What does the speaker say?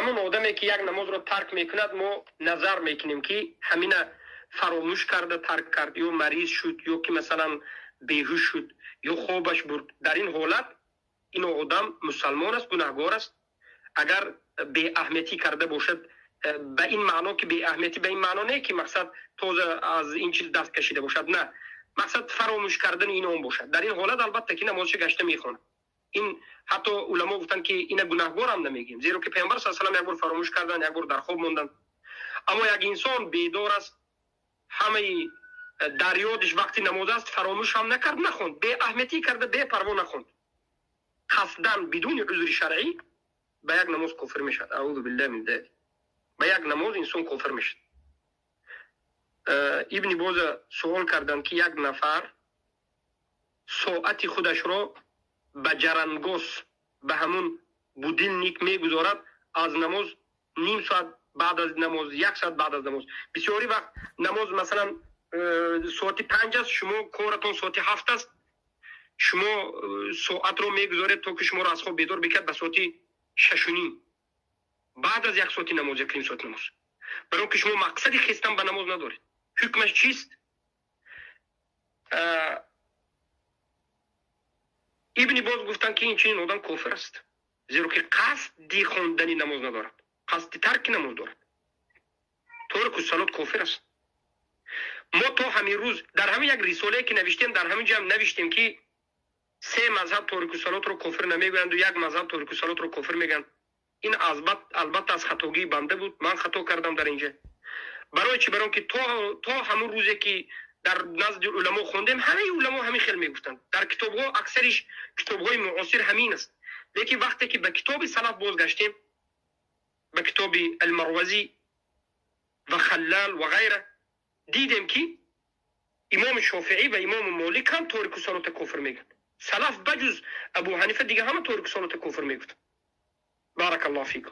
همون آدمی که یک نماز رو ترک میکند ما نظر میکنیم که همین فراموش کرده ترک کرد، یا مریض شد، یا که مثلا بیهوش شد، یا خوابش برد. در این حالت این آدم مسلمان است، گناهگار است. اگر بی اهمیتی کرده باشد، به این معنا که بی اهمیتی به این معنا نه که مقصد تازه از این چیز دست کشیده باشد، نه، مقصد فراموش کردن این اون باشد. در این حالت البته که نمازش گشته میخونه. این حتی علما گفتن که این گناهگار هم نمیگیم، زیرا که پیامبر صلی الله علیه و آله یک بار فراموش کردن، یک بار در خواب موندن. اما یک انسان بیدار است، همه در یادش وقتی نماز است، فراموش هم نکرد، نخوند، بی اهمیتی کرده، بی پروا نخوند، قصدن بدون عذر شرعی، به یک نماز کافر میشد. اعوذ بالله من ذلک. به یک نماز انسان کافر میشد. ابن باز سوال کردند که یک نفر ساعت خودش را به جرنگوس، به همون بودلنیک میگذارد، از نماز نیم ساعت بعد از نماز، یک ساعت بعد از نماز. بسیاری وقت نماز مثلا ساعت 5 است، شما کارتون ساعت 7 است، شما ساعت رو میگذارید تا که شما را از خواب بیدار بکرد به ساعت 6 و نیم، بعد از یک ساعت نماز، یک نیم ساعت نماز، برای که شما مقصدی خستن به نماز ندارید. حکمش چیست؟ ابن باز گفتن که این چنین آدم کافر است، زیرا که قصد خواندن نماز ندارد، قصد ترک نماز دارد. تارک الصلاة کافر است. ما تا همین روز در همین یک رساله که نوشتیم، در همین جمع نوشتیم که 3 مذهب تارک الصلاة رو کافر نمیگویند و یک مذهب تارک الصلاة رو کافر میگن. این البته از خطاگی بنده بود، من خطا کردم در اینجا. برای چی؟ برای که تا همون روزی که در نزد علما خوندیم، همه علما همین خیلی میگفتن. در کتاب‌ها اکثرش کتاب‌های معاصر همین است. لیکن وقتی که به کتاب سلف بازگشتیم، به کتاب المروزی و خلال و غیره، دیدیم که امام شافعی و امام مالک هم تارک الصلاة کفر میگن. سلف بجز ابو حنیفه دیگه هم تارک الصلاة کفر میگفتن. بارک الله فیکم.